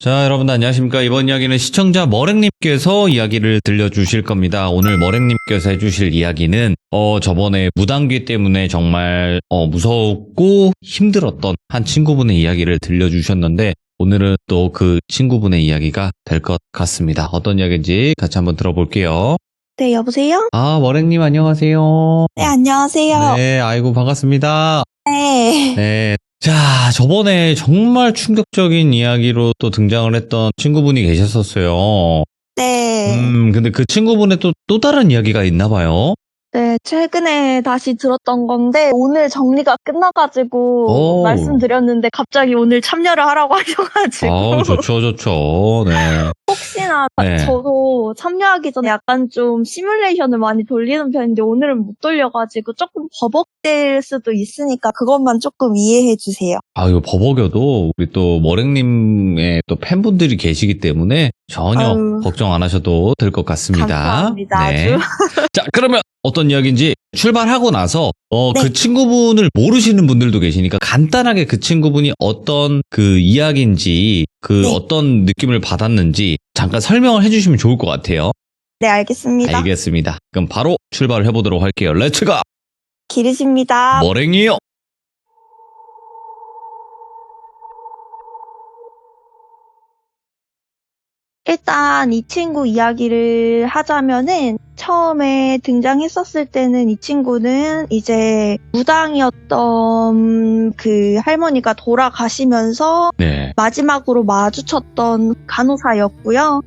자, 여러분들 안녕하십니까. 이번 이야기는 시청자 머랭님께서 이야기를 들려주실 겁니다. 오늘 머랭님께서 해주실 이야기는 저번에 무당귀 때문에 정말 무섭고 힘들었던 한 친구분의 이야기를 들려주셨는데, 오늘은 또 그 친구분의 이야기가 될 것 같습니다. 어떤 이야기인지 같이 한번 들어볼게요. 네, 여보세요? 아, 머랭님 안녕하세요. 네, 안녕하세요. 네, 아이고 반갑습니다. 네. 네. 자, 저번에 정말 충격적인 이야기로 또 등장을 했던 친구분이 계셨었어요. 네. 근데 그 친구분의 또 다른 이야기가 있나 봐요. 네, 최근에 다시 들었던 건데, 오늘 정리가 끝나가지고 오. 말씀드렸는데, 갑자기 오늘 참여를 하라고 하셔가지고. 아우, 좋죠. 네. 혹시나 네. 저도 참여하기 전에 약간 좀 시뮬레이션을 많이 돌리는 편인데, 오늘은 못 돌려가지고 조금 버벅될 수도 있으니까, 그것만 조금 이해해 주세요. 아유, 버벅여도 우리 또 머랭님의 또 팬분들이 계시기 때문에 전혀 아유. 걱정 안 하셔도 될 것 같습니다. 감사합니다, 네. 아주. 자, 그러면 어떤 이야기인지 출발하고 나서 네. 그 친구분을 모르시는 분들도 계시니까 간단하게 그 친구분이 어떤 그 이야기인지 네. 어떤 느낌을 받았는지 잠깐 설명을 해주시면 좋을 것 같아요. 네, 알겠습니다. 알겠습니다. 그럼 바로 출발을 해보도록 할게요. 렛츠고! 기르십니다. 머랭이요! 일단 이 친구 이야기를 하자면은 처음에 등장했었을 때는 이 친구는 이제 무당이었던 그 할머니가 돌아가시면서 네. 마지막으로 마주쳤던 간호사였고요.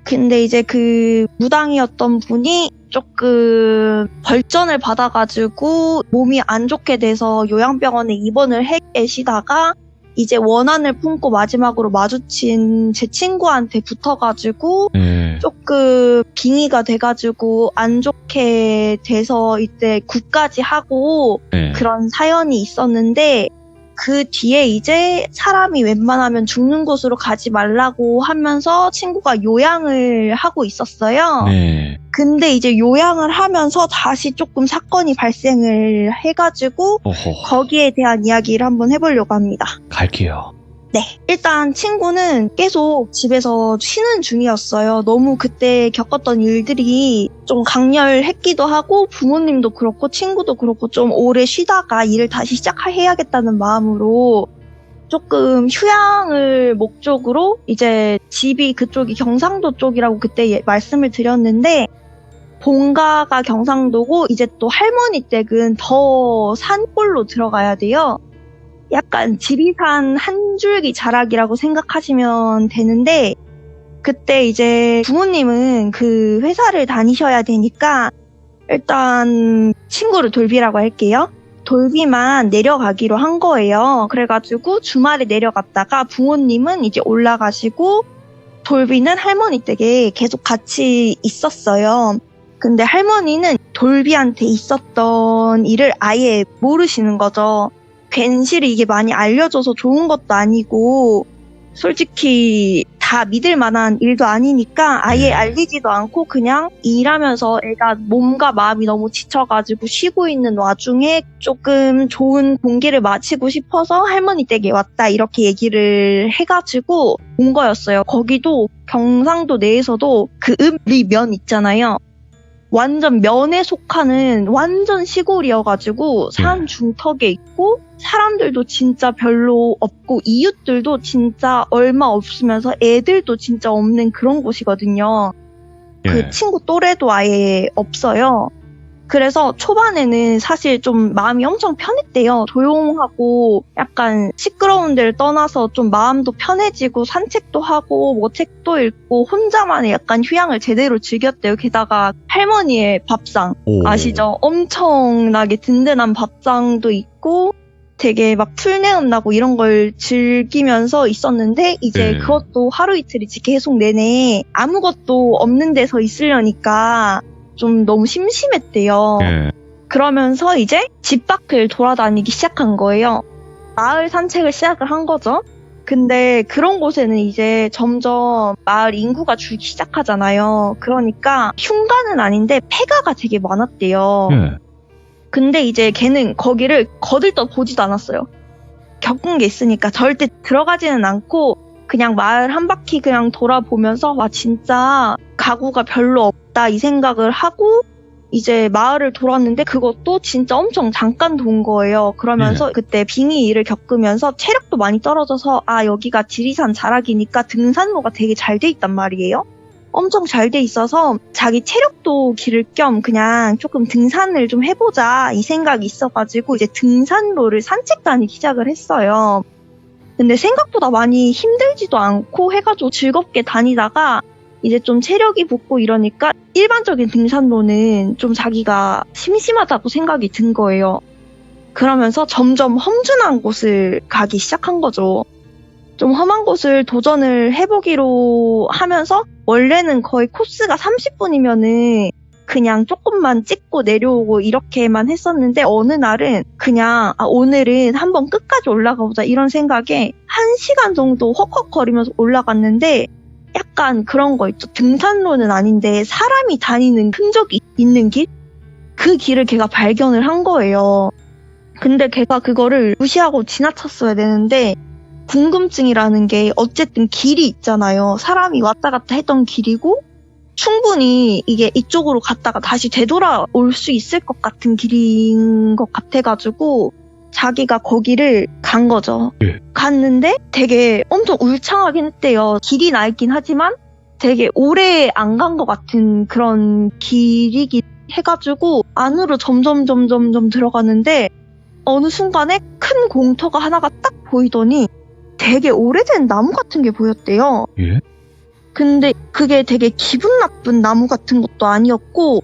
근데 이제 그 무당이었던 분이 조금 벌전을 받아가지고 몸이 안 좋게 돼서 요양병원에 입원을 해 계시다가 이제 원한을 품고 마지막으로 마주친 제 친구한테 붙어가지고 네. 조금 빙의가 돼가지고 안 좋게 돼서 이때 굿까지 하고 네. 그런 사연이 있었는데, 그 뒤에 이제 사람이 웬만하면 죽는 곳으로 가지 말라고 하면서 친구가 요양을 하고 있었어요. 네. 근데 이제 요양을 하면서 다시 조금 사건이 발생을 해가지고 어허. 거기에 대한 이야기를 한번 해보려고 합니다. 갈게요. 네. 일단 친구는 계속 집에서 쉬는 중이었어요. 너무 그때 겪었던 일들이 좀 강렬했기도 하고, 부모님도 그렇고 친구도 그렇고 좀 오래 쉬다가 일을 다시 시작해야겠다는 마음으로 조금 휴양을 목적으로 이제 집이 그쪽이 경상도 쪽이라고 그때 말씀을 드렸는데, 본가가 경상도고 이제 또 할머니 댁은 더 산골로 들어가야 돼요. 약간 지리산 한 줄기 자락이라고 생각하시면 되는데, 그때 이제 부모님은 그 회사를 다니셔야 되니까 일단 친구를 돌비라고 할게요. 돌비만 내려가기로 한 거예요. 그래가지고 주말에 내려갔다가 부모님은 이제 올라가시고 돌비는 할머니 댁에 계속 같이 있었어요. 근데 할머니는 돌비한테 있었던 일을 아예 모르시는 거죠. 괜시리 이게 많이 알려져서 좋은 것도 아니고 솔직히 다 믿을 만한 일도 아니니까 아예 알리지도 않고 그냥 일하면서 애가 몸과 마음이 너무 지쳐가지고 쉬고 있는 와중에 조금 좋은 공기를 마시고 싶어서 할머니 댁에 왔다 이렇게 얘기를 해가지고 온 거였어요. 거기도 경상도 내에서도 그 읍리면 있잖아요. 완전 면에 속하는 완전 시골이어가지고 산 중턱에 있고 사람들도 진짜 별로 없고 이웃들도 진짜 얼마 없으면서 애들도 진짜 없는 그런 곳이거든요. 그 친구 또래도 아예 없어요. 그래서 초반에는 사실 좀 마음이 엄청 편했대요. 조용하고 약간 시끄러운 데를 떠나서 좀 마음도 편해지고 산책도 하고 뭐 책도 읽고 혼자만의 약간 휴양을 제대로 즐겼대요. 게다가 할머니의 밥상 아시죠? 엄청나게 든든한 밥상도 있고 되게 막 풀내음 나고 이런 걸 즐기면서 있었는데 이제 그것도 하루 이틀이지 계속 내내 아무것도 없는 데서 있으려니까 좀 너무 심심했대요. 그러면서 이제 집 밖을 돌아다니기 시작한 거예요. 마을 산책을 시작을 한 거죠. 근데 그런 곳에는 이제 점점 마을 인구가 줄기 시작하잖아요. 그러니까 흉가는 아닌데 폐가가 되게 많았대요. 근데 이제 걔는 거기를 거들떠 보지도 않았어요. 겪은 게 있으니까 절대 들어가지는 않고 그냥 마을 한 바퀴 그냥 돌아보면서 와 진짜 가구가 별로 없다 이 생각을 하고 이제 마을을 돌았는데 그것도 진짜 엄청 잠깐 돈 거예요. 그러면서 그때 빙의 일을 겪으면서 체력도 많이 떨어져서 아 여기가 지리산 자락이니까 등산로가 되게 잘 돼 있단 말이에요. 엄청 잘 돼 있어서 자기 체력도 기를 겸 그냥 조금 등산을 좀 해보자 이 생각이 있어가지고 이제 등산로를 산책 다니기 시작을 했어요. 근데 생각보다 많이 힘들지도 않고 해가지고 즐겁게 다니다가 이제 좀 체력이 붙고 이러니까 일반적인 등산로는 좀 자기가 심심하다고 생각이 든 거예요. 그러면서 점점 험준한 곳을 가기 시작한 거죠. 좀 험한 곳을 도전을 해보기로 하면서 원래는 거의 코스가 30분이면은 그냥 조금만 찍고 내려오고 이렇게만 했었는데 어느 날은 그냥 오늘은 한번 끝까지 올라가 보자 이런 생각에 1시간 정도 헉헉거리면서 올라갔는데 약간 그런 거 있죠. 등산로는 아닌데 사람이 다니는 흔적이 있는 길? 그 길을 걔가 발견을 한 거예요. 근데 걔가 그거를 무시하고 지나쳤어야 되는데 궁금증이라는 게 어쨌든 길이 있잖아요. 사람이 왔다 갔다 했던 길이고 충분히 이게 이쪽으로 갔다가 다시 되돌아올 수 있을 것 같은 길인 것 같아가지고 자기가 거기를 간 거죠. 갔는데 되게 엄청 울창하긴 했대요. 길이 낡긴 하지만 되게 오래 안 간 것 같은 그런 길이긴 해가지고 안으로 점점 들어가는데 어느 순간에 큰 공터가 하나가 딱 보이더니 되게 오래된 나무 같은 게 보였대요. 예? 근데 그게 되게 기분 나쁜 나무 같은 것도 아니었고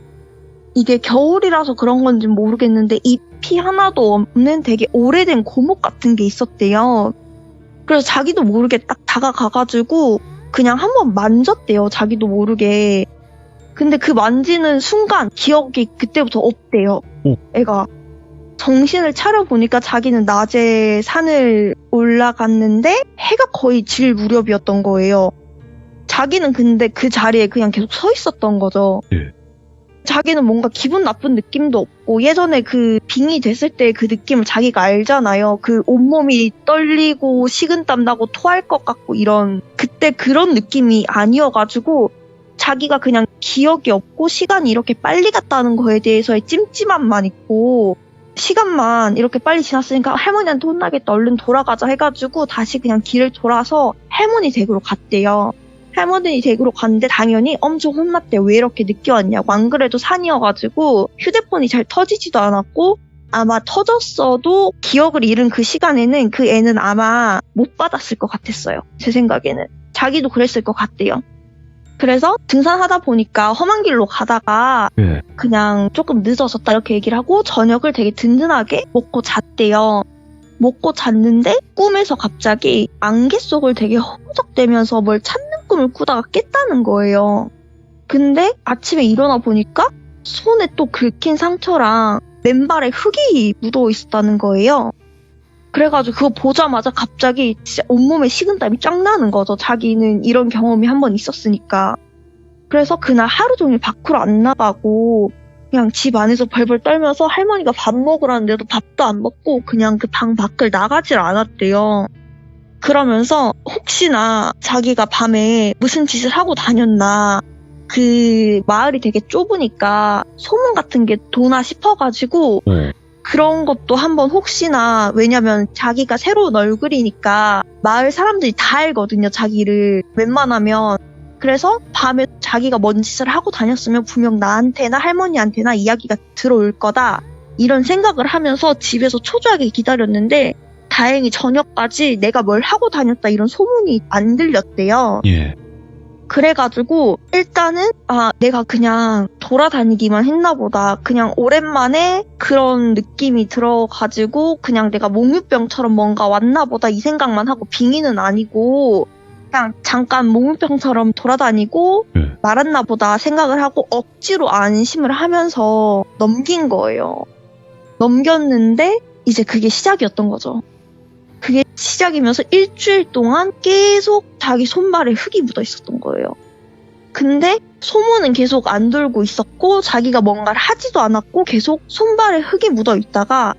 이게 겨울이라서 그런 건지 모르겠는데 잎이 하나도 없는 되게 오래된 고목 같은 게 있었대요. 그래서 자기도 모르게 딱 다가가가지고 그냥 한번 만졌대요. 자기도 모르게. 근데 그 만지는 순간 기억이 그때부터 없대요. 애가. 정신을 차려보니까 자기는 낮에 산을 올라갔는데 해가 거의 질 무렵이었던 거예요. 자기는 근데 그 자리에 그냥 계속 서 있었던 거죠. 자기는 뭔가 기분 나쁜 느낌도 없고 예전에 그 빙의 됐을 때 그 느낌을 자기가 알잖아요. 그 온몸이 떨리고 식은땀 나고 토할 것 같고 이런 그때 그런 느낌이 아니어가지고 자기가 그냥 기억이 없고 시간이 이렇게 빨리 갔다는 거에 대해서의 찜찜함만 있고 시간만 이렇게 빨리 지났으니까 할머니한테 혼나겠다 얼른 돌아가자 해가지고 다시 그냥 길을 돌아서 할머니 댁으로 갔대요. 할머니 댁으로 갔는데 당연히 엄청 혼났대요. 왜 이렇게 늦게 왔냐고. 안 그래도 산이어가지고 휴대폰이 잘 터지지도 않았고 아마 터졌어도 기억을 잃은 그 시간에는 그 애는 아마 못 받았을 것 같았어요. 제 생각에는. 자기도 그랬을 것 같대요. 그래서 등산하다 보니까 험한 길로 가다가 그냥 조금 늦어졌다 이렇게 얘기를 하고 저녁을 되게 든든하게 먹고 잤대요. 먹고 잤는데 꿈에서 갑자기 안개 속을 되게 허우적대면서 뭘 찾는 꿈을 꾸다가 깼다는 거예요. 근데 아침에 일어나 보니까 손에 또 긁힌 상처랑 맨발에 흙이 묻어 있었다는 거예요. 그래가지고 그거 보자마자 갑자기 진짜 온몸에 식은땀이 쫙 나는 거죠. 자기는 이런 경험이 한 번 있었으니까. 그래서 그날 하루 종일 밖으로 안 나가고 그냥 집 안에서 벌벌 떨면서 할머니가 밥 먹으라는데도 밥도 안 먹고 그냥 그 방 밖을 나가질 않았대요. 그러면서 혹시나 자기가 밤에 무슨 짓을 하고 다녔나 그 마을이 되게 좁으니까 소문 같은 게 도나 싶어가지고 그런 것도 한번 혹시나 왜냐면 자기가 새로운 얼굴이니까 마을 사람들이 다 알거든요. 자기를 웬만하면. 그래서 밤에 자기가 뭔 짓을 하고 다녔으면 분명 나한테나 할머니한테나 이야기가 들어올 거다. 이런 생각을 하면서 집에서 초조하게 기다렸는데 다행히 저녁까지 내가 뭘 하고 다녔다 이런 소문이 안 들렸대요. 그래가지고 일단은 내가 그냥 돌아다니기만 했나 보다. 그냥 오랜만에 그런 느낌이 들어가지고 그냥 내가 몽유병처럼 뭔가 왔나 보다 이 생각만 하고 빙의는 아니고 그냥 잠깐 몽유병처럼 돌아다니고 말았나 보다 생각을 하고 억지로 안심을 하면서 넘긴 거예요. 넘겼는데 이제 그게 시작이었던 거죠. 그게 시작이면서 일주일 동안 계속 자기 손발에 흙이 묻어 있었던 거예요. 근데 소문은 계속 안 돌고 있었고 자기가 뭔가를 하지도 않았고 계속 손발에 흙이 묻어 있다가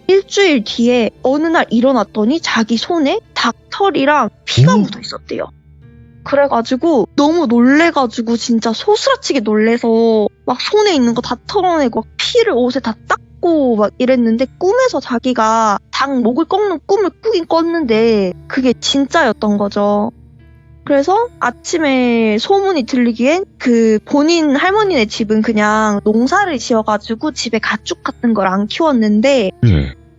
일주일 뒤에 어느 날 일어났더니 자기 손에 닥터 털이랑 피가 묻어 있었대요. 그래가지고 너무 놀래가지고 진짜 소스라치게 놀래서 막 손에 있는 거 다 털어내고 막 피를 옷에 다 닦고 막 이랬는데 꿈에서 자기가 닭 목을 꺾는 꿈을 꾸긴 꿨는데 그게 진짜였던 거죠. 그래서 아침에 소문이 들리기엔 그 본인 할머니네 집은 그냥 농사를 지어가지고 집에 가축 같은 걸 안 키웠는데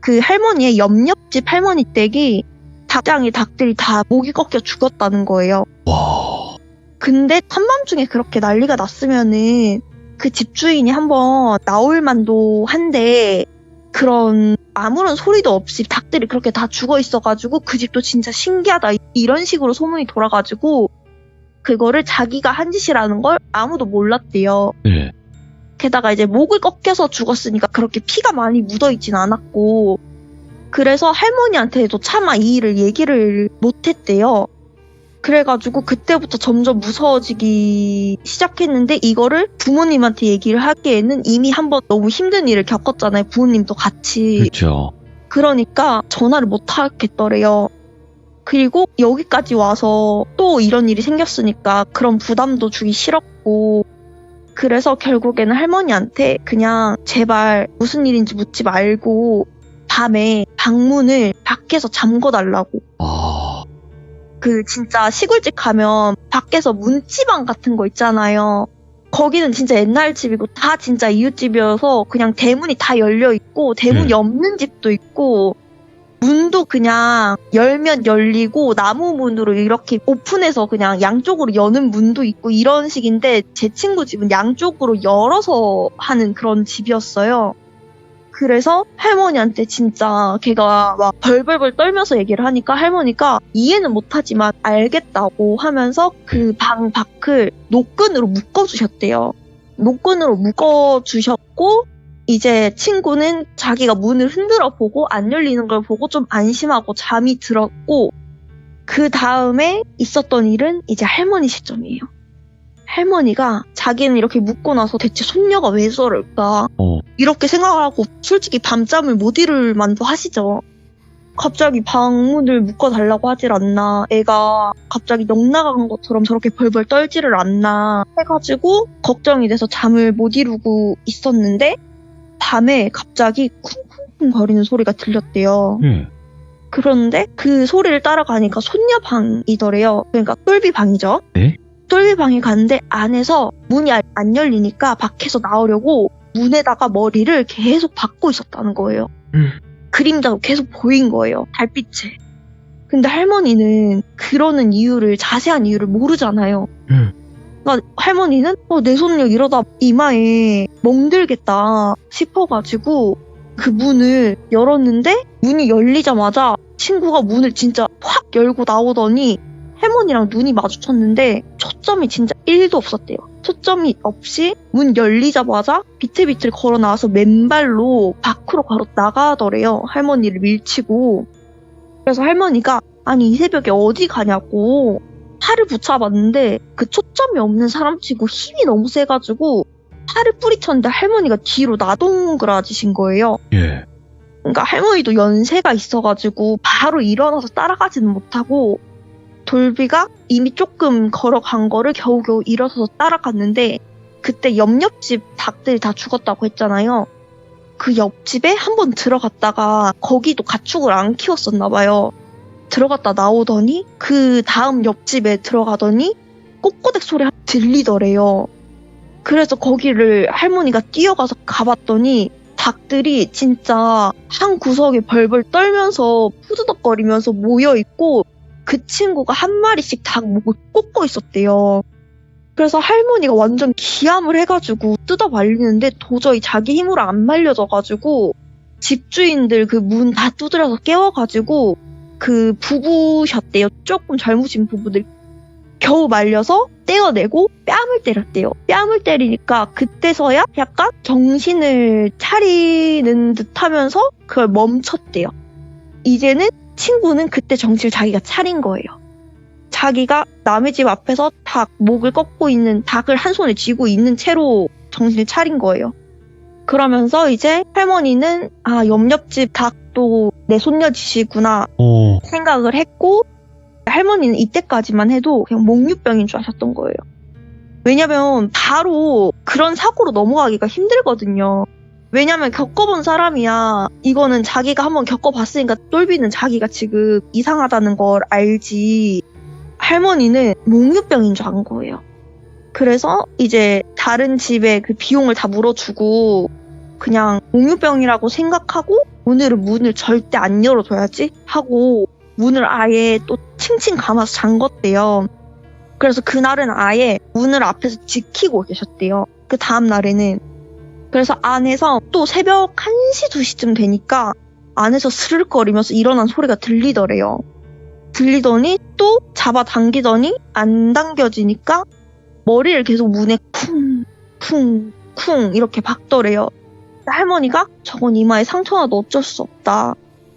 그 할머니의 옆집 할머니 댁이 닭들이 다 목이 꺾여 죽었다는 거예요. 와. 근데 한밤중에 그렇게 난리가 났으면은 그 집주인이 한번 나올 만도 한데 그런 아무런 소리도 없이 닭들이 그렇게 다 죽어 있어가지고 그 집도 진짜 신기하다 이런 식으로 소문이 돌아가지고 그거를 자기가 한 짓이라는 걸 아무도 몰랐대요. 네. 게다가 이제 목을 꺾여서 죽었으니까 그렇게 피가 많이 묻어있진 않았고 그래서 할머니한테도 차마 이 일을 얘기를 못했대요. 그래가지고 그때부터 점점 무서워지기 시작했는데 이거를 부모님한테 얘기를 하기에는 이미 한번 너무 힘든 일을 겪었잖아요. 부모님도 같이. 그렇죠. 그러니까 전화를 못 하겠더래요. 그리고 여기까지 와서 또 이런 일이 생겼으니까 그런 부담도 주기 싫었고 그래서 결국에는 할머니한테 그냥 제발 무슨 일인지 묻지 말고 밤에 방문을 밖에서 잠궈달라고. 그 진짜 시골집 가면 밖에서 문지방 같은 거 있잖아요. 거기는 진짜 옛날 집이고 다 진짜 이웃집이어서 그냥 대문이 다 열려 있고 대문이 없는 집도 있고 문도 그냥 열면 열리고 나무 문으로 이렇게 오픈해서 그냥 양쪽으로 여는 문도 있고 이런 식인데 제 친구 집은 양쪽으로 열어서 하는 그런 집이었어요. 그래서 할머니한테 진짜 걔가 막 벌벌벌 떨면서 얘기를 하니까 할머니가 이해는 못하지만 알겠다고 하면서 그 방 밖을 노끈으로 묶어주셨대요. 노끈으로 묶어주셨고 이제 친구는 자기가 문을 흔들어 보고 안 열리는 걸 보고 좀 안심하고 잠이 들었고 그 다음에 있었던 일은 이제 할머니 시점이에요. 할머니가 자기는 이렇게 묻고 나서 대체 손녀가 왜 저럴까 이렇게 생각을 하고 솔직히 밤잠을 못 이룰 만도 하시죠. 갑자기 방문을 묶어달라고 하질 않나, 애가 갑자기 넋 나간 것처럼 저렇게 벌벌 떨지를 않나 해가지고 걱정이 돼서 잠을 못 이루고 있었는데 밤에 갑자기 쿵쿵쿵 거리는 소리가 들렸대요. 그런데 그 소리를 따라가니까 손녀 방이더래요. 그러니까 똘비 방이죠. 네? 똘비 방에 갔는데 안에서 문이 안 열리니까 밖에서 나오려고 문에다가 머리를 계속 박고 있었다는 거예요. 그림자도 계속 보인 거예요. 달빛에. 근데 할머니는 그러는 이유를 자세한 이유를 모르잖아요. 그러니까 할머니는 내 손녀 이러다 이마에 멍들겠다 싶어가지고 그 문을 열었는데 문이 열리자마자 친구가 문을 진짜 확 열고 나오더니 할머니랑 눈이 마주쳤는데 초점이 진짜 1도 없었대요. 초점이 없이 문 열리자마자 비틀비틀 걸어 나와서 맨발로 밖으로 바로 나가더래요. 할머니를 밀치고. 그래서 할머니가 아니 이 새벽에 어디 가냐고 팔을 붙잡았는데 그 초점이 없는 사람치고 힘이 너무 세가지고 팔을 뿌리쳤는데 할머니가 뒤로 나동그라지신 거예요. 예. 그러니까 할머니도 연세가 있어가지고 바로 일어나서 따라가지는 못하고 돌비가 이미 조금 걸어간 거를 겨우겨우 일어서서 따라갔는데 그때 옆집 닭들이 다 죽었다고 했잖아요. 그 옆집에 한번 들어갔다가 거기도 가축을 안 키웠었나 봐요. 들어갔다 나오더니 그 다음 옆집에 들어가더니 꼬꼬댁 소리 들리더래요. 그래서 거기를 할머니가 뛰어가서 가봤더니 닭들이 진짜 한 구석에 벌벌 떨면서 푸드덕거리면서 모여있고 그 친구가 한 마리씩 닭 목을 꽂고 있었대요. 그래서 할머니가 완전 기함을 해가지고 뜯어 말리는데 도저히 자기 힘으로 안 말려져가지고 집주인들 그 문 다 두드려서 깨워가지고 그 부부셨대요. 조금 젊으신 부부들. 겨우 말려서 떼어내고 뺨을 때렸대요. 뺨을 때리니까 그때서야 약간 정신을 차리는 듯 하면서 그걸 멈췄대요. 이제는 친구는 그때 정신을 자기가 차린 거예요. 자기가 남의 집 앞에서 닭 목을 꺾고 있는 닭을 한 손에 쥐고 있는 채로 정신을 차린 거예요. 그러면서 이제 할머니는 옆집 닭도 내 손녀 짓이구나 생각을 했고 할머니는 이때까지만 해도 그냥 몽유병인 줄 아셨던 거예요. 왜냐면 바로 그런 사고로 넘어가기가 힘들거든요. 왜냐면 겪어본 사람이야 이거는 자기가 한번 겪어봤으니까 똘비는 자기가 지금 이상하다는 걸 알지. 할머니는 몽유병인 줄 안 거예요. 그래서 이제 다른 집에 그 비용을 다 물어주고 그냥 몽유병이라고 생각하고 오늘은 문을 절대 안 열어줘야지 하고 문을 아예 또 칭칭 감아서 잠궜대요. 그래서 그날은 아예 문을 앞에서 지키고 계셨대요. 그 다음 날에는. 그래서 안에서 또 새벽 1시, 2시쯤 되니까 안에서 스르륵거리면서 일어난 소리가 들리더래요. 들리더니 또 잡아당기더니 안 당겨지니까 머리를 계속 문에 쿵쿵쿵 이렇게 박더래요. 할머니가 저건 이마에 상처나도 어쩔 수 없다.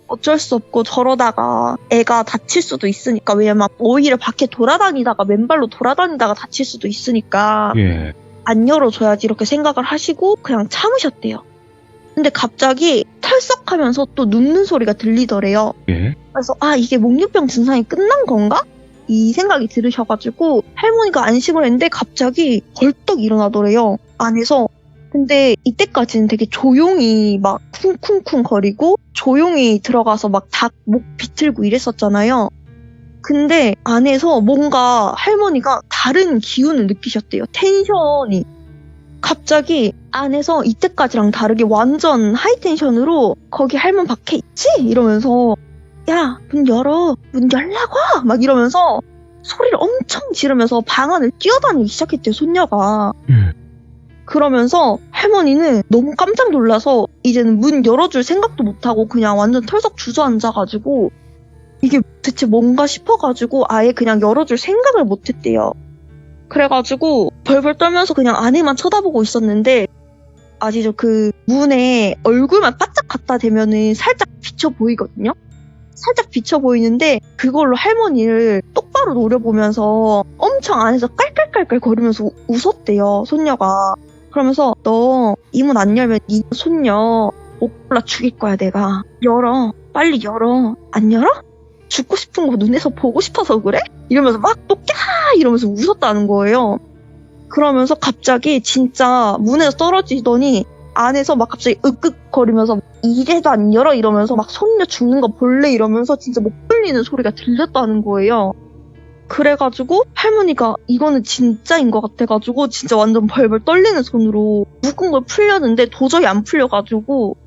어쩔 수 없고 저러다가 애가 다칠 수도 있으니까 왜냐면 오히려 밖에 돌아다니다가 맨발로 돌아다니다가 다칠 수도 있으니까 예. 안 열어줘야지 이렇게 생각을 하시고 그냥 참으셨대요. 근데 갑자기 털썩하면서 또 눕는 소리가 들리더래요. 예. 그래서 이게 몽유병 증상이 끝난 건가? 이 생각이 들으셔가지고 할머니가 안심을 했는데 갑자기 벌떡 일어나더래요. 안에서. 근데 이때까지는 되게 조용히 막 쿵쿵쿵 거리고 조용히 들어가서 막 닭 목 비틀고 이랬었잖아요. 근데 안에서 뭔가 할머니가 다른 기운을 느끼셨대요. 텐션이. 갑자기 안에서 이때까지랑 다르게 완전 하이텐션으로 거기 할머니 밖에 있지? 이러면서 야, 문 열어. 문 열라고! 막 이러면서 소리를 엄청 지르면서 방 안을 뛰어다니기 시작했대요, 손녀가. 그러면서 할머니는 너무 깜짝 놀라서 이제는 문 열어줄 생각도 못하고 그냥 완전 털썩 주저앉아가지고 이게 대체 뭔가 싶어가지고 아예 그냥 열어줄 생각을 못했대요. 그래가지고 벌벌 떨면서 그냥 안에만 쳐다보고 있었는데 아시죠? 그 문에 얼굴만 바짝 갖다 대면은 살짝 비쳐 보이거든요? 살짝 비쳐 보이는데 그걸로 할머니를 똑바로 노려보면서 엄청 안에서 깔깔깔깔 거리면서 웃었대요, 손녀가. 그러면서 너 이 문 안 열면 이 손녀 못 골라 죽일 거야 내가. 열어. 빨리 열어. 안 열어? 죽고 싶은 거 눈에서 보고 싶어서 그래? 이러면서 막 또 꺄! 이러면서 웃었다는 거예요. 그러면서 갑자기 진짜 문에서 떨어지더니 안에서 막 갑자기 으끄거리면서 이래도 안 열어 이러면서 막 손녀 죽는 거 볼래 이러면서 진짜 목 풀리는 소리가 들렸다는 거예요. 그래가지고 할머니가 이거는 진짜인 것 같아가지고 진짜 완전 벌벌 떨리는 손으로 묶은 걸 풀려는데 도저히 안 풀려가지고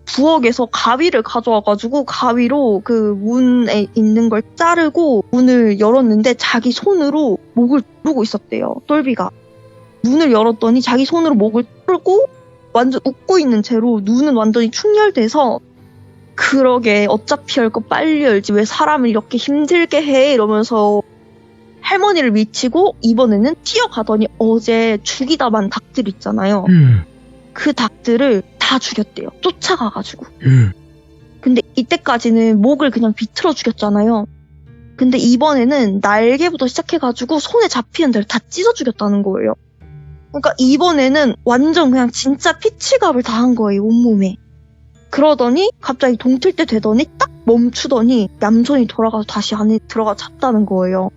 부엌에서 가위를 가져와가지고 가위로 그 문에 있는 걸 자르고 문을 열었는데 자기 손으로 목을 뚫고 있었대요, 똘비가. 문을 열었더니 자기 손으로 목을 뚫고 완전 웃고 있는 채로 눈은 완전히 충혈돼서 그러게 어차피 열 거 빨리 열지 왜 사람을 이렇게 힘들게 해 이러면서 할머니를 미치고 이번에는 뛰어가더니 어제 죽이다 만 닭들 있잖아요. 그 닭들을 다 죽였대요. 쫓아가가지고. 근데 이때까지는 목을 그냥 비틀어 죽였잖아요. 근데 이번에는 날개부터 시작해가지고 손에 잡히는 데를 다 찢어 죽였다는 거예요. 그러니까 이번에는 완전 그냥 진짜 피치갑을 다 한 거예요, 온몸에. 그러더니 갑자기 동틀 때 되더니 딱 멈추더니 얌전히 돌아가서 다시 안에 들어가 잤다는 거예요.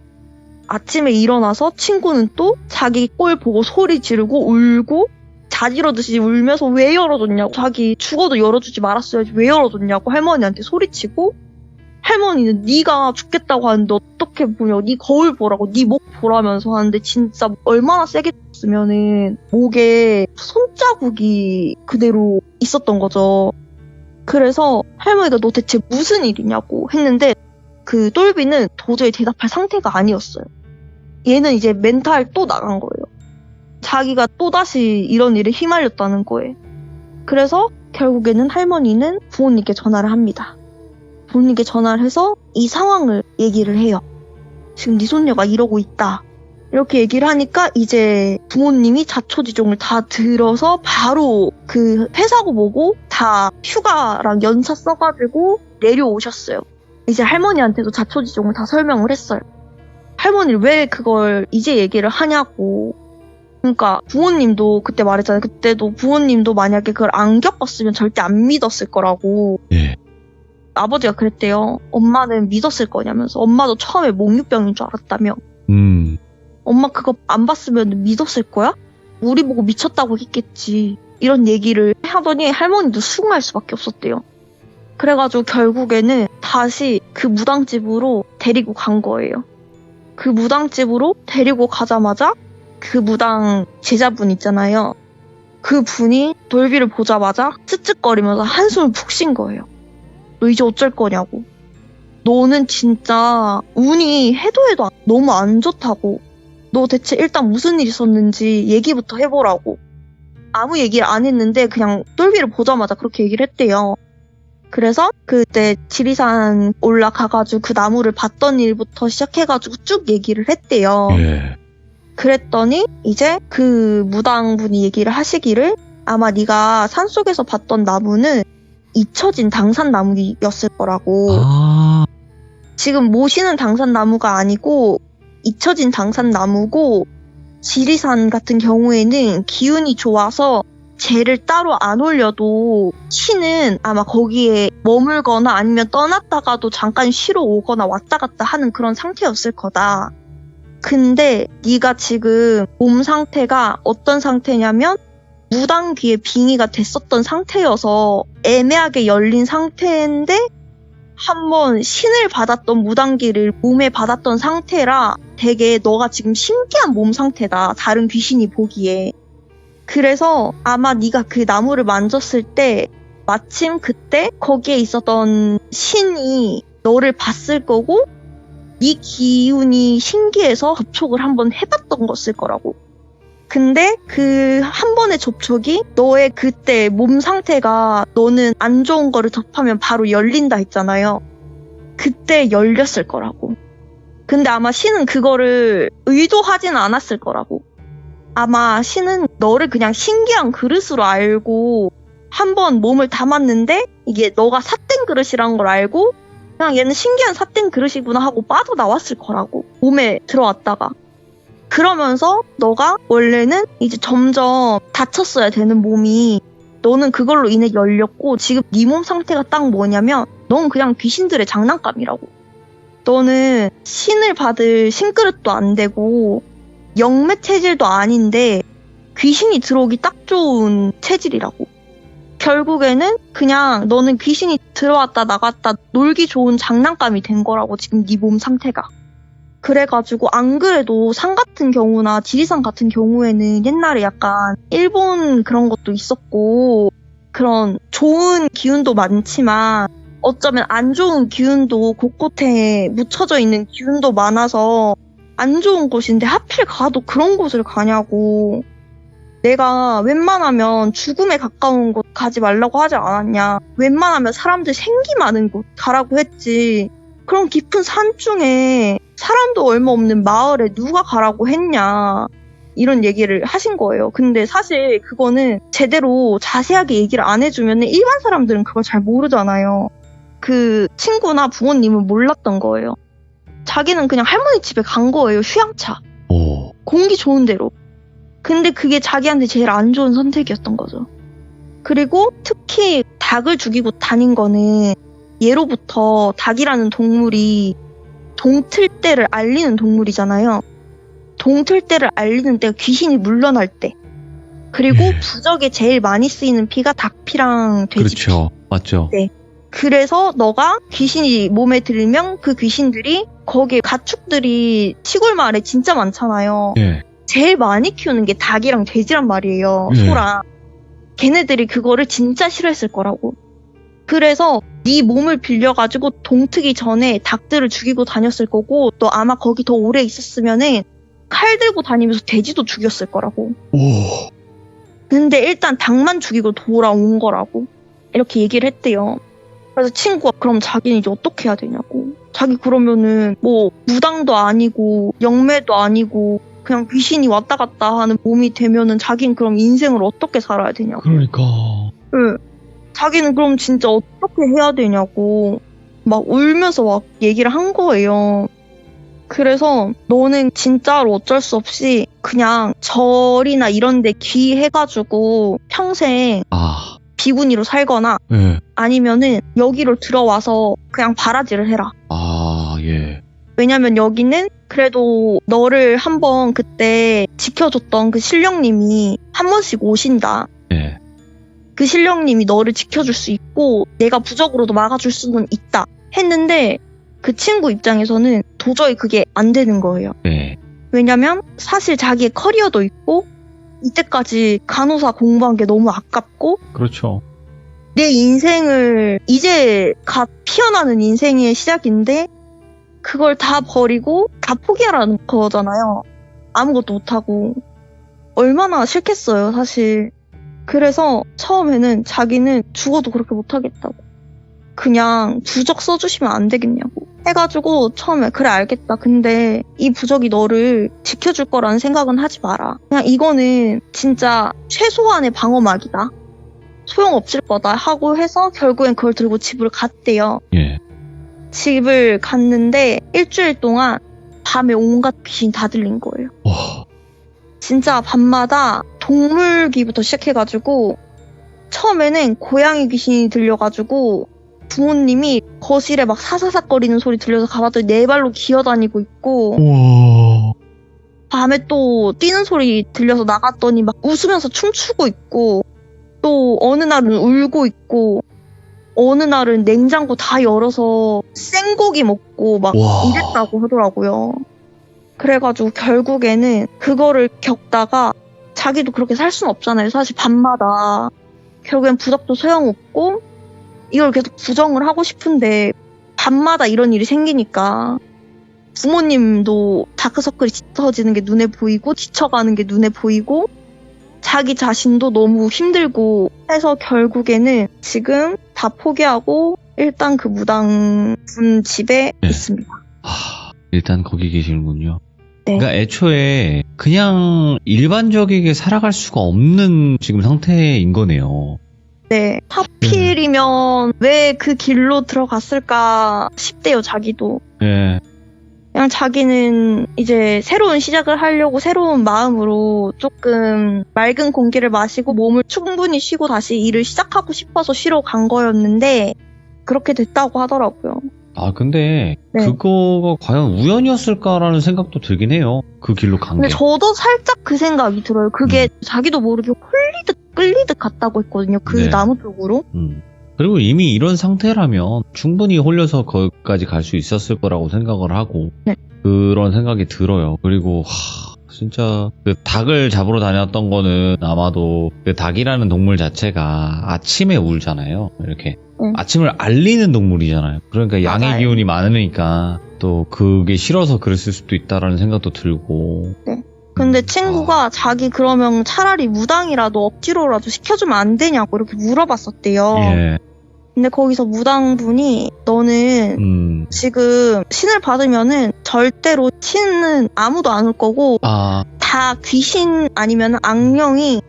아침에 일어나서 친구는 또 자기 꼴 보고 소리 지르고 울고 자지러듯이 울면서 왜 열어줬냐고, 자기 죽어도 열어주지 말았어야지 왜 열어줬냐고 할머니한테 소리치고, 할머니는 네가 죽겠다고 하는데 어떻게 보냐고, 네 거울 보라고, 네 목 보라면서 하는데 진짜 얼마나 세게 쳤으면은 목에 손자국이 그대로 있었던 거죠. 그래서 할머니가 너 대체 무슨 일이냐고 했는데 그 똘비는 도저히 대답할 상태가 아니었어요. 얘는 이제 멘탈 또 나간 거예요. 자기가 또다시 이런 일에 휘말렸다는 거예요. 그래서 결국에는 할머니는 부모님께 전화를 합니다. 부모님께 전화를 해서 이 상황을 얘기를 해요. 지금 네 손녀가 이러고 있다. 이렇게 얘기를 하니까 이제 부모님이 자초지종을 다 들어서 바로 그 회사고 뭐고 다 휴가랑 연차 써가지고 내려오셨어요. 이제 할머니한테도 자초지종을 다 설명을 했어요. 할머니를 왜 그걸 이제 얘기를 하냐고. 그러니까 부모님도 그때 말했잖아요. 그때도 부모님도 만약에 그걸 안 겪었으면 절대 안 믿었을 거라고. 예. 아버지가 그랬대요. 엄마는 믿었을 거냐면서. 엄마도 처음에 몽유병인 줄 알았다며. 엄마 그거 안 봤으면 믿었을 거야? 우리 보고 미쳤다고 했겠지. 이런 얘기를 하더니 할머니도 수긍할 수밖에 없었대요. 그래가지고 결국에는 다시 그 무당집으로 데리고 간 거예요. 그 무당집으로 데리고 가자마자 그 무당 제자분 있잖아요. 그 분이 돌비를 보자마자 쯧쯧거리면서 한숨을 푹 쉰 거예요. 너 이제 어쩔 거냐고. 너는 진짜 운이 해도 해도 너무 안 좋다고. 너 대체 일단 무슨 일 있었는지 얘기부터 해보라고. 아무 얘기를 안 했는데 그냥 돌비를 보자마자 그렇게 얘기를 했대요. 그래서 그때 지리산 올라가가지고 그 나무를 봤던 일부터 시작해가지고 쭉 얘기를 했대요. 예. 그랬더니 이제 그 무당분이 얘기를 하시기를 아마 네가 산속에서 봤던 나무는 잊혀진 당산나무였을 거라고. 아, 지금 모시는 당산나무가 아니고 잊혀진 당산나무고, 지리산 같은 경우에는 기운이 좋아서 재를 따로 안 올려도 신은 아마 거기에 머물거나 아니면 떠났다가도 잠깐 쉬러 오거나 왔다 갔다 하는 그런 상태였을 거다. 근데 네가 지금 몸 상태가 어떤 상태냐면 무당귀에 빙의가 됐었던 상태여서 애매하게 열린 상태인데 한번 신을 받았던 무당귀를 몸에 받았던 상태라 되게 너가 지금 신기한 몸 상태다. 다른 귀신이 보기에. 그래서 아마 네가 그 나무를 만졌을 때 마침 그때 거기에 있었던 신이 너를 봤을 거고 네 기운이 신기해서 접촉을 한번 해봤던 것일 거라고. 근데 그 한 번의 접촉이 너의 그때 몸 상태가 너는 안 좋은 거를 접하면 바로 열린다 했잖아요. 그때 열렸을 거라고. 근데 아마 신은 그거를 의도하진 않았을 거라고. 아마 신은 너를 그냥 신기한 그릇으로 알고 한번 몸을 담았는데 이게 너가 삿된 그릇이란 걸 알고 그냥 얘는 신기한 삿된 그릇이구나 하고 빠져나왔을 거라고. 몸에 들어왔다가. 그러면서 너가 원래는 이제 점점 다쳤어야 되는 몸이 너는 그걸로 인해 열렸고 지금 네 몸 상태가 딱 뭐냐면 넌 그냥 귀신들의 장난감이라고. 너는 신을 받을 신그릇도 안 되고 영매 체질도 아닌데 귀신이 들어오기 딱 좋은 체질이라고. 결국에는 그냥 너는 귀신이 들어왔다 나갔다 놀기 좋은 장난감이 된 거라고 지금 네 몸 상태가. 그래가지고 안 그래도 산 같은 경우나 지리산 같은 경우에는 옛날에 약간 일본 그런 것도 있었고 그런 좋은 기운도 많지만 어쩌면 안 좋은 기운도 곳곳에 묻혀져 있는 기운도 많아서 안 좋은 곳인데 하필 가도 그런 곳을 가냐고. 내가 웬만하면 죽음에 가까운 곳 가지 말라고 하지 않았냐. 웬만하면 사람들 생기 많은 곳 가라고 했지. 그런 깊은 산 중에 사람도 얼마 없는 마을에 누가 가라고 했냐. 이런 얘기를 하신 거예요. 근데 사실 그거는 제대로 자세하게 얘기를 안 해주면 일반 사람들은 그걸 잘 모르잖아요. 그 친구나 부모님은 몰랐던 거예요. 자기는 그냥 할머니 집에 간 거예요. 휴양차. 오. 공기 좋은 데로. 근데 그게 자기한테 제일 안 좋은 선택이었던 거죠. 그리고 특히 닭을 죽이고 다닌 거는 예로부터 닭이라는 동물이 동틀 때를 알리는 동물이잖아요. 동틀 때를 알리는 때가 귀신이 물러날 때. 그리고 부적에 제일 많이 쓰이는 피가 닭피랑 돼지피. 그렇죠. 맞죠. 네. 그래서 너가 귀신이 몸에 들면 그 귀신들이 거기에 가축들이 시골 마을에 진짜 많잖아요. 예. 제일 많이 키우는 게 닭이랑 돼지란 말이에요. 소랑. 걔네들이 그거를 진짜 싫어했을 거라고. 그래서 네 몸을 빌려가지고 동트기 전에 닭들을 죽이고 다녔을 거고 너 아마 거기 더 오래 있었으면은 칼 들고 다니면서 돼지도 죽였을 거라고. 오. 근데 일단 닭만 죽이고 돌아온 거라고. 이렇게 얘기를 했대요. 그래서 친구가 그럼 자기는 이제 어떻게 해야 되냐고. 자기 그러면은 뭐 무당도 아니고 영매도 아니고 그냥 귀신이 왔다 갔다 하는 몸이 되면은 자기는 그럼 인생을 어떻게 살아야 되냐고. 그러니까. 응. 자기는 그럼 진짜 어떻게 해야 되냐고 막 울면서 막 얘기를 한 거예요. 그래서 너는 진짜로 어쩔 수 없이 그냥 절이나 이런 데 귀해가지고 평생 아. 비구니로 살거나 예. 아니면은 여기로 들어와서 그냥 바라지를 해라. 아, 예. 왜냐면 여기는 그래도 너를 한번 그때 지켜줬던 그 신령님이 한 번씩 오신다. 예. 그 신령님이 너를 지켜줄 수 있고 내가 부적으로도 막아줄 수는 있다 했는데 그 친구 입장에서는 도저히 그게 안 되는 거예요. 예. 왜냐면 사실 자기의 커리어도 있고 이때까지 간호사 공부한 게 너무 아깝고 그렇죠. 내 인생을 이제 갓 피어나는 인생의 시작인데 그걸 다 버리고 다 포기하라는 거잖아요. 아무것도 못하고. 얼마나 싫겠어요, 사실. 그래서 처음에는 자기는 죽어도 그렇게 못하겠다고. 그냥 부적 써주시면 안 되겠냐고. 해가지고 처음에 그래 알겠다. 근데 이 부적이 너를 지켜줄 거라는 생각은 하지 마라. 그냥 이거는 진짜 최소한의 방어막이다. 소용없을 거다 하고 해서 결국엔 그걸 들고 집을 갔대요. 예. 집을 갔는데 일주일 동안 밤에 온갖 귀신이 다 들린 거예요. 와. 진짜 밤마다 동물귀부터 시작해가지고 처음에는 고양이 귀신이 들려가지고 부모님이 거실에 막 사사삭거리는 소리 들려서 가봤더니 네 발로 기어다니고 있고 우와. 밤에 또 뛰는 소리 들려서 나갔더니 막 웃으면서 춤추고 있고 또 어느 날은 울고 있고 어느 날은 냉장고 다 열어서 생고기 먹고 막 와. 이랬다고 하더라고요. 그래가지고 결국에는 그거를 겪다가 자기도 그렇게 살 수는 없잖아요. 사실 밤마다. 결국엔 부적도 소용없고 이걸 계속 부정을 하고 싶은데 밤마다 이런 일이 생기니까 부모님도 다크서클이 짙어지는 게 눈에 보이고 지쳐가는 게 눈에 보이고 자기 자신도 너무 힘들고 해서 결국에는 지금 다 포기하고 일단 그 무당분 집에 네. 있습니다. 일단 거기 계시는군요. 네. 그러니까 애초에 그냥 일반적이게 살아갈 수가 없는 지금 상태인 거네요. 네. 하필이면 왜 그 길로 들어갔을까 싶대요, 자기도. 예. 그냥 자기는 이제 새로운 시작을 하려고 새로운 마음으로 조금 맑은 공기를 마시고 몸을 충분히 쉬고 다시 일을 시작하고 싶어서 쉬러 간 거였는데 그렇게 됐다고 하더라고요. 아, 근데 네. 그거가 과연 우연이었을까라는 생각도 들긴 해요. 그 길로 간 근데 게. 저도 살짝 그 생각이 들어요. 그게 자기도 모르게 홀리듯 끌리듯 갔다고 했거든요. 그 네. 나무 쪽으로. 그리고 이미 이런 상태라면 충분히 홀려서 거기까지 갈 수 있었을 거라고 생각을 하고 네. 그런 생각이 들어요. 그리고 진짜 그 닭을 잡으러 다녔던 거는 아마도 그 닭이라는 동물 자체가 아침에 울잖아요. 이렇게 아침을 알리는 동물이잖아요. 그러니까 양의 맞아요. 기운이 많으니까 또 그게 싫어서 그랬을 수도 있다라는 생각도 들고. 네. 근데 친구가 자기 그러면 차라리 무당이라도 억지로라도 시켜주면 안 되냐고 이렇게 물어봤었대요. 예. 근데 거기서 무당분이 너는 지금 신을 받으면은 절대로 신은 아무도 안 올 거고 다 귀신 아니면 악령이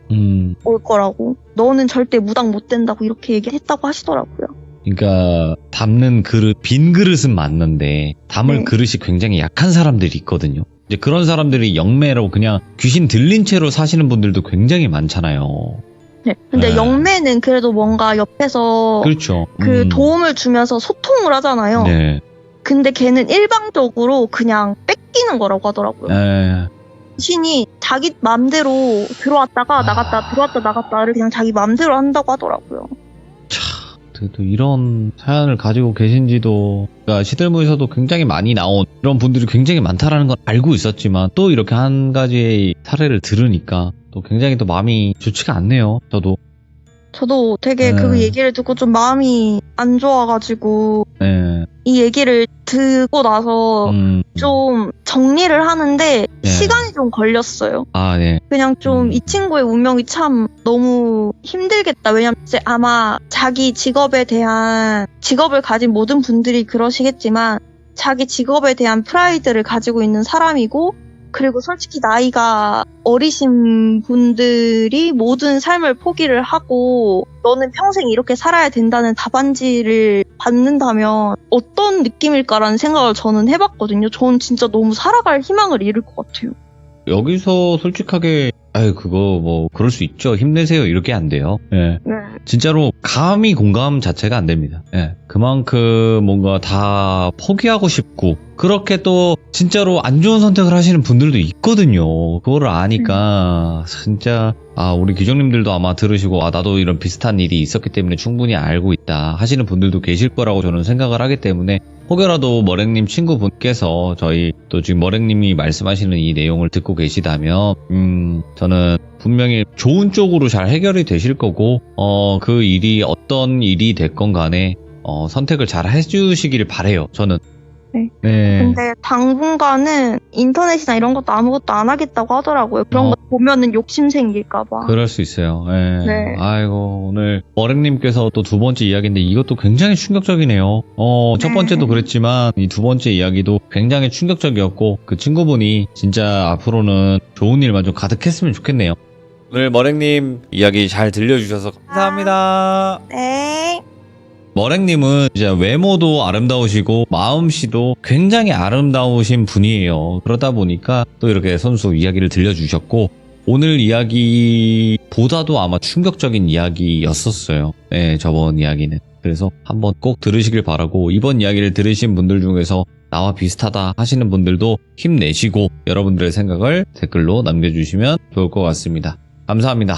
올 거라고. 너는 절대 무당 못 된다고 이렇게 얘기했다고 하시더라고요. 그러니까 담는 그릇, 빈 그릇은 맞는데 담을 네. 그릇이 굉장히 약한 사람들이 있거든요. 이제 그런 사람들이 영매로 그냥 귀신 들린 채로 사시는 분들도 굉장히 많잖아요. 네. 근데 네. 영매는 그래도 뭔가 옆에서 그렇죠. 그 도움을 주면서 소통을 하잖아요. 네. 근데 걔는 일방적으로 그냥 뺏기는 거라고 하더라고요. 에... 신이 자기 맘대로 들어왔다가 나갔다 들어왔다 나갔다를 그냥 자기 맘대로 한다고 하더라고요. 또 이런 사연을 가지고 계신지도, 그러니까 시들무에서도 굉장히 많이 나온 이런 분들이 굉장히 많다라는 건 알고 있었지만 또 이렇게 한 가지의 사례를 들으니까 또 굉장히 또 마음이 좋지가 않네요. 저도 되게 그 얘기를 듣고 좀 마음이 안 좋아가지고 네. 이 얘기를 듣고 나서 좀 정리를 하는데 네. 시간이 좀 걸렸어요. 아, 네. 그냥 좀 이 친구의 운명이 참 너무 힘들겠다. 왜냐면 이제 아마 자기 직업에 대한, 직업을 가진 모든 분들이 그러시겠지만 자기 직업에 대한 프라이드를 가지고 있는 사람이고, 그리고 솔직히 나이가 어리신 분들이 모든 삶을 포기를 하고 너는 평생 이렇게 살아야 된다는 답안지를 받는다면 어떤 느낌일까라는 생각을 저는 해봤거든요. 저는 진짜 너무 살아갈 희망을 잃을 것 같아요. 여기서 솔직하게 그거 뭐 그럴 수 있죠. 힘내세요. 이렇게 안 돼요. 예. 네. 진짜로 감히 공감 자체가 안 됩니다. 예. 그만큼 뭔가 다 포기하고 싶고 그렇게 또 진짜로 안 좋은 선택을 하시는 분들도 있거든요. 그거를 아니까 진짜 우리 규정님들도 아마 들으시고 나도 이런 비슷한 일이 있었기 때문에 충분히 알고 있다 하시는 분들도 계실 거라고 저는 생각을 하기 때문에 혹여라도 머랭님 친구분께서 저희 또 지금 머랭님이 말씀하시는 이 내용을 듣고 계시다면 저는 분명히 좋은 쪽으로 잘 해결이 되실 거고 그 일이 어떤 일이 됐건 간에 선택을 잘 해주시길 바래요. 저는. 네. 네. 근데 당분간은 인터넷이나 이런 것도 아무것도 안 하겠다고 하더라고요. 그런 거 보면은 욕심 생길까봐. 그럴 수 있어요. 네. 네. 아이고, 오늘 머랭님께서 또 두 번째 이야기인데 이것도 굉장히 충격적이네요. 첫 번째도 그랬지만 이 두 번째 이야기도 굉장히 충격적이었고 그 친구분이 진짜 앞으로는 좋은 일만 좀 가득했으면 좋겠네요. 오늘 머랭님 이야기 잘 들려주셔서 감사합니다. 네. 머랭님은 이제 외모도 아름다우시고 마음씨도 굉장히 아름다우신 분이에요. 그러다 보니까 또 이렇게 선수 이야기를 들려주셨고 오늘 이야기보다도 아마 충격적인 이야기였었어요. 네, 저번 이야기는. 그래서 한번 꼭 들으시길 바라고 이번 이야기를 들으신 분들 중에서 나와 비슷하다 하시는 분들도 힘내시고 여러분들의 생각을 댓글로 남겨주시면 좋을 것 같습니다. 감사합니다.